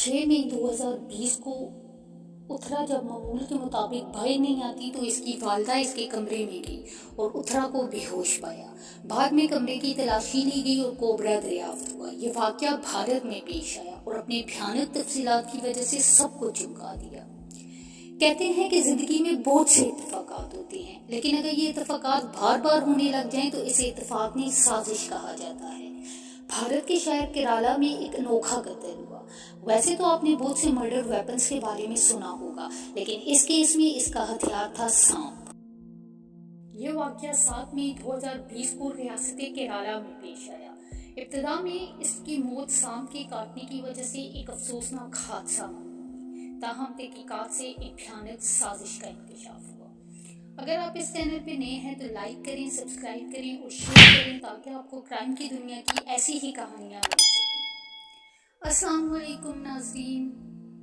6 मई 2020 को उत्तरा जब मामूल के मुताबिक बाहर नहीं आती तो इसकी वालदा इसके कमरे में गई और उत्तरा को बेहोश पाया। बाद में कमरे की तलाशी ली गई और कोबरा दरियाफ्त हुआ। ये वाकया भारत में पेश आया और अपने भयानक तफसीलात की वजह से सबको चौंका दिया। कहते हैं कि जिंदगी में बहुत से इत्तेफाकात होते हैं, लेकिन अगर ये इत्तेफाकात बार बार होने लग जाएं तो इसे इत्तेफाक नहीं साजिश कहा जाता है। भारत के शहर केराला में एक अनोखा कत्ल हुआ। वैसे तो आपने बहुत से मर्डर वेपन्स के बारे में सुना होगा, लेकिन इस केस में इसका हथियार था सांप। यह वाकया 7 मई 2020 को रियासत केराला में पेश आया। इब्तिदा में इसकी मौत सांप के काटने की वजह से एक अफसोसनाक हादसा मानी, ताहम तहकीकात से एक भयानक साजिश का इंकशाफ हुआ। अगर आप इस चैनल पे नए हैं तो लाइक करें, सब्सक्राइब करें और शेयर करें ताकि आपको क्राइम की दुनिया की ऐसी ही कहानियां मिल सकें। अस्सलाम वालेकुम नाज़रीन,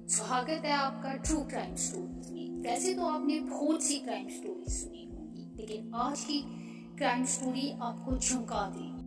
स्वागत है आपका ट्रू क्राइम स्टोरीज में। वैसे तो आपने बहुत सी क्राइम स्टोरी सुनी होंगी, लेकिन आज की क्राइम स्टोरी आपको चौंका देगी।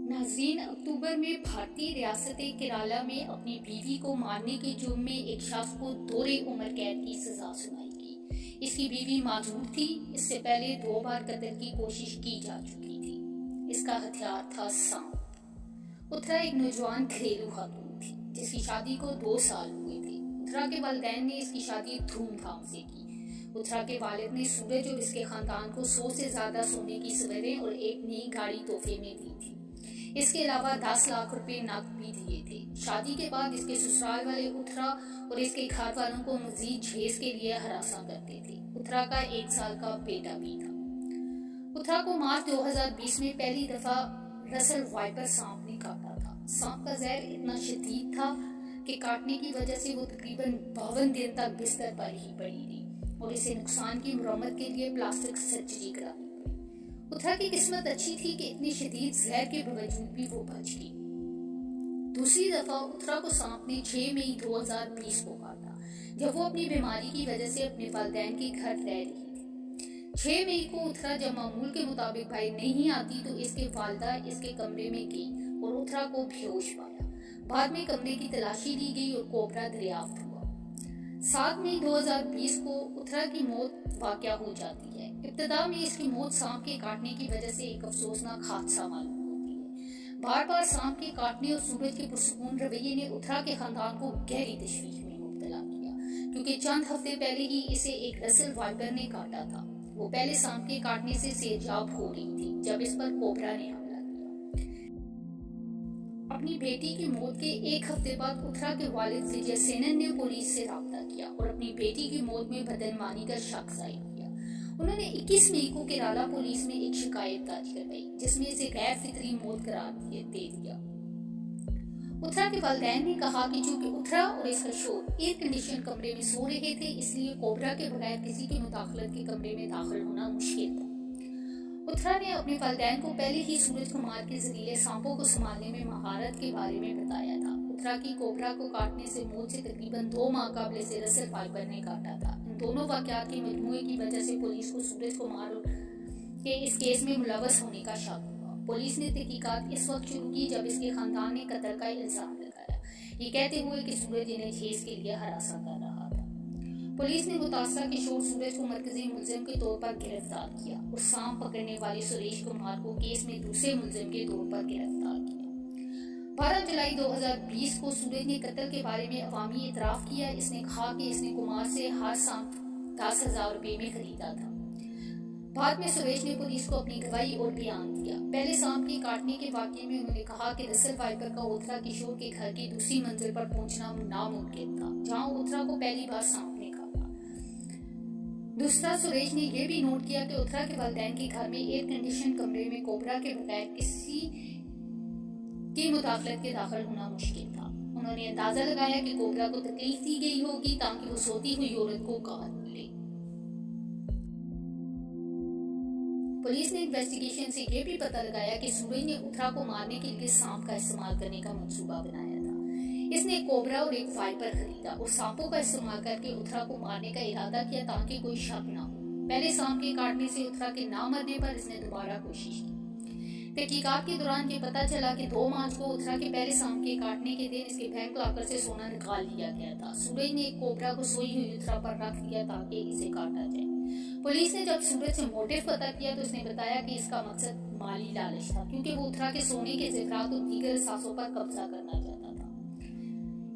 नाज़रीन, अक्टूबर में भारतीय रियासत केराला में अपनी बीवी को मारने के जुर्म में एक शख्स को दोहरे उम्र कैद की सजा सुनाई गई। इसकी बीवी मौजूद थी। इससे पहले 2 बार कत्ल की कोशिश की जा चुकी थी। इसका हथियार था सांप। उत्तरा एक नौजवान घरेलू खातून थी जिसकी शादी को 2 साल हुए थे। उत्तरा के वालिदैन ने इसकी शादी धूमधाम से की। उत्तरा के वालिद ने सूरज और इसके खानदान को 100 से ज्यादा सोने की सवेरें और एक नई गाड़ी तोहफे में दी थी। इसके अलावा 10 लाख रुपए नकद भी दिए थे। शादी के बाद इसके ससुराल वाले उत्तरा और इसके घर वालों को मजीद जहेज के लिए हरासा करते थे। उत्तरा का 1 साल का बेटा भी था। उत्तरा को मार्च 2020 में पहली दफा रसल वाइपर सांप ने काटा था। सांप का जहर इतना शदीद था कि काटने की वजह से वो तकरीबन 52 दिन तक बिस्तर पर ही पड़ी रही और इसे नुकसान की मुरम्मत के लिए प्लास्टिक सर्जरी करानी पड़ी। उत्तरा की किस्मत अच्छी थी कि इतनी शदीद जहर के बावजूद भी वो बच गई। दूसरी दफा उत्तरा को सांप ने 6 मई 2020 को काटा, जब वो अपनी बीमारी की वजह से अपने वालिदैन के घर रह रही थी। 6 मई को उत्तरा जब मामूल के मुताबिक बाहर नहीं आती तो इसके वालिदा इसके कमरे में गई और उत्तरा को बेहोश पाया। बाद में कमरे की तलाशी ली गई और कोबरा दरियाफ्त हुआ। 7 मई 2020 को उत्तरा की मौत वाकया हो जाती है। इब्तिदा में इसकी मौत सांप के काटने की वजह से एक अफसोसनाक हादसा मालूम होती है। बार बार सांप के काटने और सूरज के पुरसुकून रवैये ने उत्तरा के खानदान को गहरी तशवीश में मुब्तला किया, क्योंकि चंद हफ्ते पहले ही इसे एक रसल वाइपर ने काटा था। वो पहले सांप के काटने से सेहतयाब हो रही थी जब इस पर कोबरा ने हमला किया। अपनी बेटी की मौत के 1 हफ्ते बाद उत्तरा के वालिद विजय सेनन ने पुलिस से राब्ता किया और अपनी बेटी की मौत में बदनमानी का शक जाहिर किया। उन्होंने 21 मई को केराला पुलिस में एक शिकायत दर्ज करवाई जिसमें इसे गैर फितरी मौत करार दे दिया। उत्तरा के वालिदैन ने कहा कि चूंकि उत्तरा और इसका शोहर एयर कंडीशन कमरे में सो रहे थे, इसलिए कोबरा के बगैर किसी की मुदाखलत के कमरे में दाखिल होना मुश्किल था। उत्तरा ने अपने वालिदैन को पहले ही सूरज कुमार के जरिए सांपों को संभालने में महारत के बारे में बताया था। उत्तरा की कोबरा को काटने से मौत से तकरीबन 2 माह कबल इसे रसल वाइपर ने काटा था। इन दोनों वाकयात के मजमूए की वजह से पुलिस को सूरज कुमार के इस केस में मुलव्वस होने का शक हुआ। पुलिस ने तहकीकात इस वक्त शुरू की जब इसके खानदान ने कत्ल का इल्जाम लगाया, ये कहते हुए कि सूरज इन्हें जहेज के लिए हरासा कर रहा था। पुलिस ने मुतासरा किशोर सूरज को मरकजी मुलजिम के तौर पर गिरफ्तार किया और सांप पकड़ने वाले सुरेश कुमार को केस में दूसरे मुलजिम के तौर पर गिरफ्तार किया। 12 जुलाई 2020 को सूरज ने कत्ल के बारे में अवामी इतराफ किया। इसने कहा कि इसने कुमार से हर सांप 10,000 रुपए में खरीदा था। बाद में सुरेश ने पुलिस को अपनी गवाही और बयान दिया। पहले सांप के काटने के वाकये में उन्होंने कहा कि रसल वाइपर का उत्तरा किशोर के घर की दूसरी मंजिल पर पहुंचना नामुमकिन था, जहां उत्तरा को पहली बार सांप ने काटा। दूसरा, सुरेश ने यह भी नोट किया कि उत्तरा के वालिदैन के घर में एयर कंडीशन कमरे में कोबरा के बगैर किसी की मुदाखलत के दाखिल होना मुश्किल था। उन्होंने अंदाजा लगाया कि कोबरा को तकलीफ दी गई होगी ताकि वो सोती हुई औरत को काट ले। पुलिस ने इन्वेस्टिगेशन से यह भी पता लगाया कि सूरज ने उत्तरा को मारने के लिए सांप का इस्तेमाल करने का मंसूबा बनाया था। इसने एक कोबरा और एक वाइपर खरीदा और सांपों का इस्तेमाल करके उत्तरा को मारने का इरादा किया ताकि कोई शक न हो। पहले सांप के काटने से उत्तरा के ना मरने पर इसने दोबारा कोशिश की। तहकीकात के दौरान ये पता चला कि 2 मार्च को उत्तरा के पहले शाम के काटने के दिन इसके बैंक लॉकर से सोना निकाल लिया गया था। सूरज ने एक कोबरा को सोई हुई उत्तरा पर रख दिया ताकि इसे काटा जाए। पुलिस ने जब सूरज से मोटिव पता किया तो उसने बताया कि इसका मकसद माली लालच था, क्योंकि वो उत्तरा के सोने के जेवरात और दीगर असासों पर कब्जा करना चाहता था।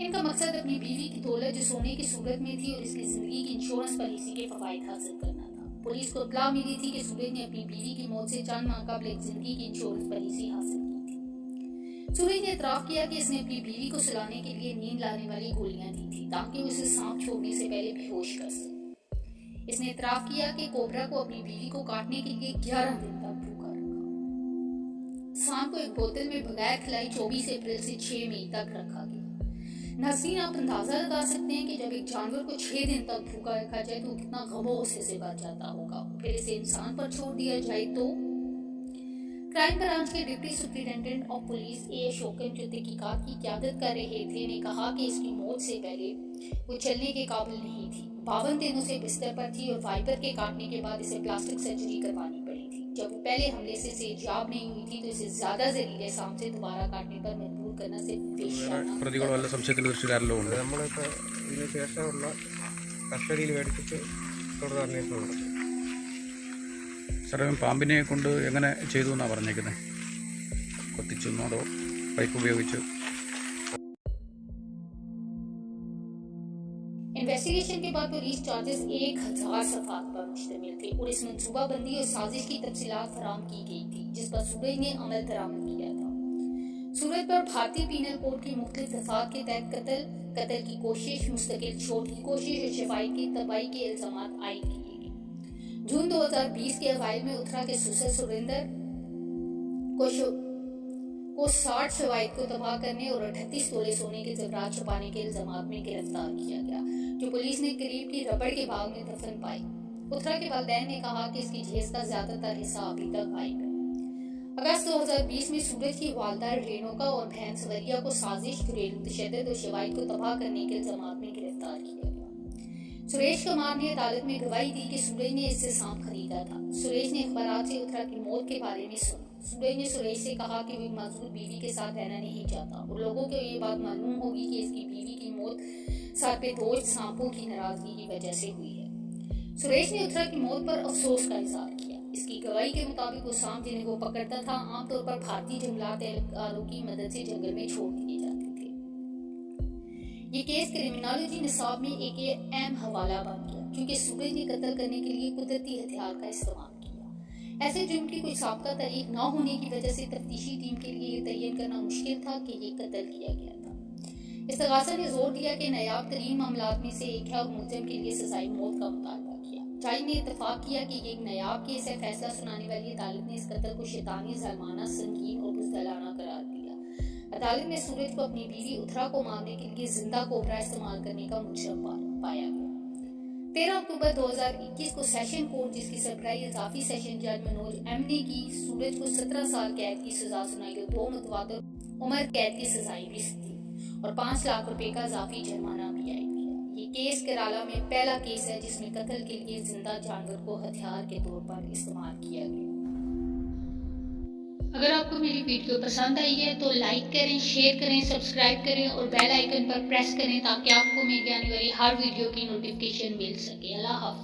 इनका मकसद अपनी बीवी की दौलत जो सोने की सूरत में थी और इसकी जिंदगी की इंश्योरेंस पॉलिसी के फवायद हासिल करना था। पुलिस को इत्तला मिली थी कि सूरज ने अपनी बीवी की मौत से चंद माह कबल एक जिंदगी की इंश्योरेंस पॉलिसी हासिल की थी। सूरज ने इतराफ किया कि इसने अपनी बीवी को सुलाने के लिए नींद लाने वाली गोलियां दी थी ताकि वो उसे सांप छोड़ने से पहले बेहोश कर सके। इसने इतराफ किया कि कोबरा को अपनी बीवी को काटने के लिए 11 दिन तक भूखा रखा। सांप को एक बोतल में बगैर खिलाई 24 अप्रैल से 6 मई तक रखा गया। नाज़रीन, आप अंदाजा लगा सकते हैं कि जब एक जानवर को 6 दिन तक भूखा रखा जाए तो कितना गमो से बच जाता होगा। फिर इसे इंसान पर छोड़ दिया जाए तो क्राइम ब्रांच के डिप्टी सुपरिटेंडेंट ऑफ पुलिस ए अशोकन जो तहकीकात की क़यादत कर रहे थे ने कहा कि इसकी मौत से पहले वो चलने के काबिल नहीं थी। 52 दिनों से बिस्तर पर थी और वाइपर के काटने के बाद इसे प्लास्टिक सर्जरी करवानी पड़ी थी। जब वो पहले हमले से सेहतयाब नहीं हुई थी तो इसे ज्यादा जहरीले सांप से दोबारा काटने पर मजबूर करना सिर्फ പ്രതികൾ വല്ല സംശയത്തിൽ ദൃശ്യക്കാരിലും ഉണ്ട്. നമ്മളിപ്പോൾ ഇതിന് ശേഷമുള്ള കസ്റ്റഡിയിൽ മേടിച്ചിട്ട് തുടർ അന്വേഷണം നടത്തും. സാറേ, പാമ്പിനെ കൊണ്ട് എങ്ങനെ ചെയ്തു എന്നാണ് പറഞ്ഞേക്കുന്നത്? കൊത്തിച്ചെന്നോടോ പൈപ്പ് ഉപയോഗിച്ചു? इन्वेस्टिगेशन के बाद पुलिस चार्जेस 1000 सफात पर मुश्तमिल थे और इस मंसूबाबंदी और साजिश की तफसीलात फराम की गई थी जिस पर सूरज ने अमल दरामद किया था। सूरज पर भारतीय पीनल कोड की मुख्तलिफ दफात के तहत कत्ल की कोशिश, मुस्तकिल चोट की कोशिश और शफाई की तबाही के इल्जामात आयद किए गए। जून 2020 के अवाइल में उत्तरा के सुसर सुरेंद्र को 60 शवाहिद को तबाह करने और 38 तोले सोने के जेवरात छुपाने के इल्जामात में गिरफ्तार किया गया, जो पुलिस ने करीब की रबड़ के बाग में दफन पाई। उत्तरा के वालिदैन ने कहा कि इसकी जेज का ज्यादातर हिस्सा अभी तक गायब है। अगस्त 2020 में सूरज की वालदा रेणुका और बहन सवरिया को साजिश, घरेलू तशद्दुद और शवाहिद को तबाह करने के इल्जामात में गिरफ्तार किया गया। सुरेश कुमार ने अदालत में गवाही दी कि सूरज ने इससे सांप खरीदा था। सुरेश ने अखबारात से उत्तरा की मौत के बारे में सुना। सूरज ने सुरेश से कहा कि वो मजबूर बीवी के साथ रहना नहीं चाहता और लोगों को ये बात मालूम होगी कि इसकी बीवी की मौत सर पे दोष सांपों की नाराजगी की वजह से हुई है। सुरेश ने उत्तरा की मौत पर अफसोस का इजहार किया। इसकी गवाही के मुताबिक वो सांप जिन्हें वो पकड़ता था आमतौर पर भारतीय जंगलात एहलकारों की मदद से जंगल में छोड़ दिए जाते थे। ये केस क्रिमिनोलॉजी निसाब में एक अहम हवाला बन गया क्योंकि सूरज ने कत्ल करने के लिए कुदरती हथियार का इस्तेमाल किया। ऐसे जुर्म की कोई साबका तारीख न होने की वजह से तफ्तीशी टीम के लिए तयन करना मुश्किल था कि ये कत्ल किया गया था। इस्तगासा ने जोर दिया कि नायाब तरीन मामलात में से एक है और मुलजिम के लिए सजाई मौत का मुतालबा किया। जज ने इत्तफाक किया कि ये एक नायाब केस है। फैसला सुनाने वाली अदालत ने इस कत्ल को शैतानी, ज़ालिमाना, संगीन और बुज़दिलाना करार दिया। अदालत ने सूरज को अपनी बीवी उत्तरा को मारने के लिए जिंदा कोबरा इस्तेमाल करने का मुजरम पाया गया। 13 अक्टूबर 2021 को सेशन कोर्ट, जिसकी सरबराही इजाफी सेशन जज मनोज एम ने की, सूरज को 17 साल कैद की सजा सुनाई और 2 मुतवातिर उम्र कैद की सजाएं भी दी और 5 लाख रुपए का इजाफी जुर्माना भी आयद किया। ये केस केरला में पहला केस है जिसमें कत्ल के लिए जिंदा जानवर को हथियार के तौर पर इस्तेमाल किया गया। अगर आपको मेरी वीडियो पसंद आई है तो लाइक करें, शेयर करें, सब्सक्राइब करें और बेल आइकन पर प्रेस करें ताकि आपको मेरी आने वाली हर वीडियो की नोटिफिकेशन मिल सके। अल्लाह हाफ़िज़।